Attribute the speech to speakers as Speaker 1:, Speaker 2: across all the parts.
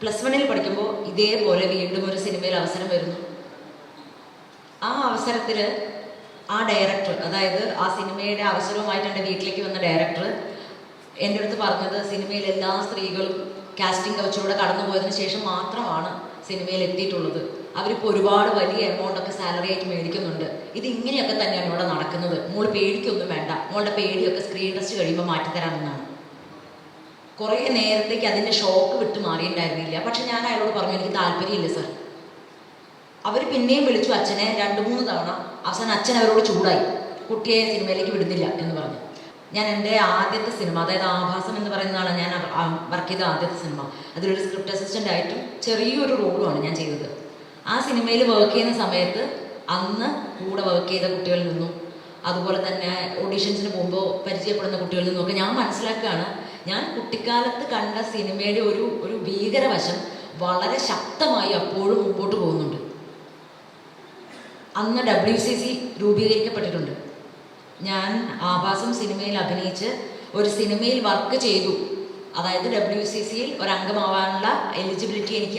Speaker 1: +1 പഠിക്കുമ്പോൾ ഇതേപോലെ വീണ്ടും ഒരു സിനിമയിൽ അവസരം വരുന്നു. ആ അവസരത്തിൽ ആ ഡയറക്ടർ, അതായത് ആ സിനിമയുടെ അവസരവുമായിട്ട് എൻ്റെ വീട്ടിലേക്ക് വന്ന ഡയറക്ടർ എൻ്റെ അടുത്ത് പറഞ്ഞത്, സിനിമയിൽ എല്ലാ സ്ത്രീകളും കാസ്റ്റിംഗ് കൗച്ചിലൂടെ കടന്നു പോയതിനു ശേഷം മാത്രമാണ് സിനിമയിൽ എത്തിയിട്ടുള്ളത്. അവരിപ്പോൾ ഒരുപാട് വലിയ എമൗണ്ടൊക്കെ സാലറി ആയിട്ട് മേടിക്കുന്നുണ്ട്. ഇത് ഇങ്ങനെയൊക്കെ തന്നെയാണ് ഇവിടെ നടക്കുന്നത്. മോൾ പേടിക്കൊന്നും വേണ്ട, മോളുടെ പേടിയൊക്കെ സ്ക്രീൻ ടെസ്റ്റ് കഴിയുമ്പോൾ മാറ്റിത്തരാമെന്നാണ്. കുറേ നേരത്തേക്ക് അതിൻ്റെ ഷോക്ക് വിട്ട് മാറിയിട്ടുണ്ടായിരുന്നില്ല. പക്ഷെ ഞാൻ അയാളോട് പറഞ്ഞു, എനിക്ക് താല്പര്യമില്ല സർ. അവർ പിന്നെയും വിളിച്ചു അച്ഛനെ 2-3 തവണ. അവസാനം അച്ഛൻ അവരോട് ചൂടായി, കുട്ടിയെ സിനിമയിലേക്ക് വിടുന്നില്ല എന്ന് പറഞ്ഞു. ഞാൻ എൻ്റെ ആദ്യത്തെ സിനിമ, അതായത് ആഭാസം എന്ന് പറയുന്നതാണ് ഞാൻ വർക്ക് ചെയ്ത ആദ്യത്തെ സിനിമ. അതിലൊരു സ്ക്രിപ്റ്റ് അസിസ്റ്റൻ്റ് ആയിട്ടും ചെറിയൊരു റോളുമാണ് ഞാൻ ചെയ്തത്. ആ സിനിമയിൽ വർക്ക് ചെയ്യുന്ന സമയത്ത് അന്ന് കൂടെ വർക്ക് ചെയ്ത കുട്ടികളിൽ നിന്നും, അതുപോലെ തന്നെ ഓഡീഷൻസിന് പോകുമ്പോൾ പരിചയപ്പെടുന്ന കുട്ടികളിൽ നിന്നൊക്കെ ഞാൻ മനസ്സിലാക്കുകയാണ്, ഞാൻ കുട്ടിക്കാലത്ത് കണ്ട സിനിമയുടെ ഒരു ഭീകരവശം വളരെ ശക്തമായി അപ്പോഴും മുമ്പോട്ട് പോകുന്നുണ്ട്. അന്ന് WCC രൂപീകരിക്കപ്പെട്ടിട്ടുണ്ട്. ഞാൻ ആഭാസം സിനിമയിൽ അഭിനയിച്ച് ഒരു സിനിമയിൽ വർക്ക് ചെയ്തു. അതായത് WCCയിൽ ഒരംഗമാവാനുള്ള എലിജിബിലിറ്റി എനിക്ക്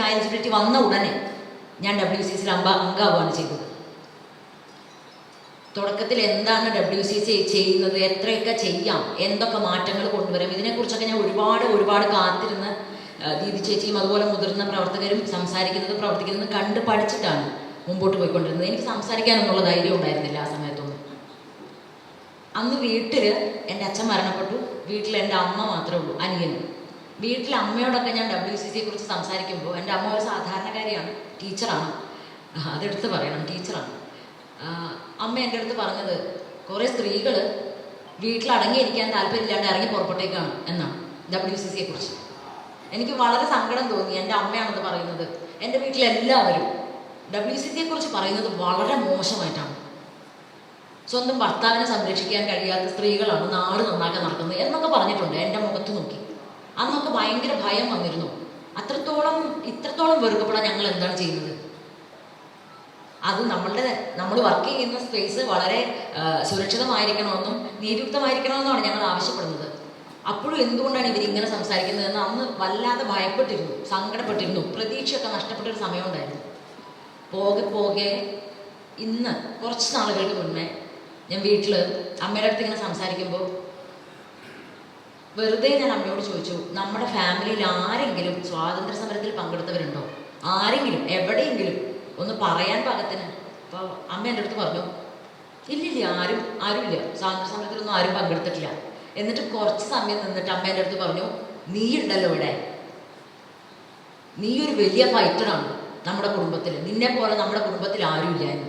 Speaker 1: ആ എലിജിബിലിറ്റി വന്ന ഉടനെ ഞാൻ WCCയിൽ അംഗമാവുകയാണ് ചെയ്തത്. തുടക്കത്തിൽ എന്താണ് WCC ചെയ്യുന്നത്, എത്രയൊക്കെ ചെയ്യാം, എന്തൊക്കെ മാറ്റങ്ങൾ കൊണ്ടുവരാം, ഇതിനെക്കുറിച്ചൊക്കെ ഞാൻ ഒരുപാട് കാത്തിരുന്ന് ദീദി ചേച്ചിയും അതുപോലെ മുതിർന്ന പ്രവർത്തകരും പ്രവർത്തിക്കുന്നത് കണ്ട് പഠിച്ചിട്ടാണ് മുമ്പോട്ട് പോയിക്കൊണ്ടിരുന്നത്. എനിക്ക് സംസാരിക്കാനൊന്നുള്ള ധൈര്യം ഉണ്ടായിരുന്നില്ല ആ സമയത്തൊന്നും. അന്ന് വീട്ടിൽ എൻ്റെ അച്ഛൻ മരണപ്പെട്ടു. വീട്ടിൽ എൻ്റെ അമ്മ മാത്രമേ ഉള്ളൂ, അനിയനും. വീട്ടിൽ അമ്മയോടൊക്കെ ഞാൻ WCCയെ കുറിച്ച് സംസാരിക്കുമ്പോൾ, എൻ്റെ അമ്മ ഒരു സാധാരണക്കാരിയാണ്, ടീച്ചറാണ്, അതെടുത്ത് പറയണം, ടീച്ചറാണ്. അമ്മ എൻ്റെ അടുത്ത് പറഞ്ഞത്, കുറേ സ്ത്രീകൾ വീട്ടിൽ അടങ്ങിയിരിക്കാൻ താല്പര്യമില്ലാണ്ട് ഇറങ്ങി പുറപ്പെട്ടേക്കാണ് എന്നാണ് WCCയെ കുറിച്ച്. എനിക്ക് വളരെ സങ്കടം തോന്നി. എൻ്റെ അമ്മയാണെന്ന് പറയുന്നത്. എൻ്റെ വീട്ടിലെല്ലാവരും WCCയെ കുറിച്ച് പറയുന്നത് വളരെ മോശമായിട്ടാണ്. സ്വന്തം ഭർത്താവിനെ സംരക്ഷിക്കാൻ കഴിയാത്ത സ്ത്രീകളാണ് നാട് നന്നാക്കാൻ നടക്കുന്നത് എന്നൊക്കെ പറഞ്ഞിട്ടുണ്ട്. എൻ്റെ മുഖത്ത് നോക്കി അന്നൊക്കെ ഭയങ്കര ഭയം വന്നിരുന്നു. ഇത്രത്തോളം വെറുക്കപ്പെടാൻ ഞങ്ങൾ എന്താണ് ചെയ്യുന്നത്? അത് നമ്മൾ വർക്ക് ചെയ്യുന്ന സ്പേസ് വളരെ സുരക്ഷിതമായിരിക്കണമെന്നും നീതിയുക്തമായിരിക്കണമെന്നുമാണ് ഞങ്ങൾ ആവശ്യപ്പെടുന്നത്. അപ്പോഴും എന്തുകൊണ്ടാണ് ഇവരിങ്ങനെ സംസാരിക്കുന്നതെന്ന് അന്ന് വല്ലാതെ ഭയപ്പെട്ടിരുന്നു, സങ്കടപ്പെട്ടിരുന്നു, പ്രതീക്ഷയൊക്കെ നഷ്ടപ്പെട്ടൊരു സമയമുണ്ടായിരുന്നു. പോകെ ഇന്ന് കുറച്ച് നാളുകൾക്ക് മുന്നേ ഞാൻ വീട്ടിൽ അമ്മയുടെ അടുത്ത് ഇങ്ങനെ സംസാരിക്കുമ്പോൾ വെറുതെ ഞാൻ അമ്മയോട് ചോദിച്ചു, നമ്മുടെ ഫാമിലിയിൽ ആരെങ്കിലും സ്വാതന്ത്ര്യ സമരത്തിൽ പങ്കെടുത്തവരുണ്ടോ? ആരെങ്കിലും എവിടെയെങ്കിലും ഒന്ന് പറയാൻ പാകത്തിന്? അപ്പോൾ അമ്മ എൻ്റെ അടുത്ത് പറഞ്ഞു, ഇല്ലില്ല, ആരുമില്ല, സ്വാതന്ത്ര്യ സമരത്തിലൊന്നും ആരും പങ്കെടുത്തിട്ടില്ല. എന്നിട്ട് കുറച്ച് സമയം നിന്നിട്ട് അമ്മ എൻ്റെ അടുത്ത് പറഞ്ഞു, നീ ഉണ്ടല്ലോ ഇവിടെ, നീ ഒരു വലിയ ഫൈറ്ററാണ് നമ്മുടെ കുടുംബത്തിൽ, നിന്നെ പോലെ നമ്മുടെ കുടുംബത്തിൽ ആരുമില്ല എന്ന്.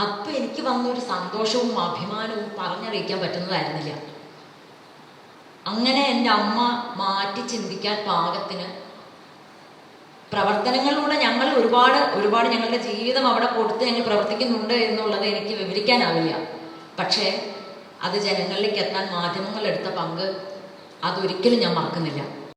Speaker 1: അപ്പം എനിക്ക് വന്നൊരു സന്തോഷവും അഭിമാനവും പറഞ്ഞറിയിക്കാൻ പറ്റുന്നതായിരുന്നില്ല. അങ്ങനെ എൻ്റെ അമ്മ മാറ്റി ചിന്തിക്കാൻ പാകത്തിന് പ്രവർത്തനങ്ങളിലൂടെ ഞങ്ങൾ ഒരുപാട് ഞങ്ങളുടെ ജീവിതം അവിടെ കൊടുത്ത് ഞങ്ങൾ പ്രവർത്തിക്കുന്നുണ്ട് എന്നുള്ളത് എനിക്ക് വിവരിക്കാനാവില്ല. പക്ഷേ അത് ജനങ്ങളിലേക്ക് എത്താൻ മാധ്യമങ്ങൾ എടുത്ത പങ്ക് അതൊരിക്കലും ഞാൻ മറക്കുന്നില്ല.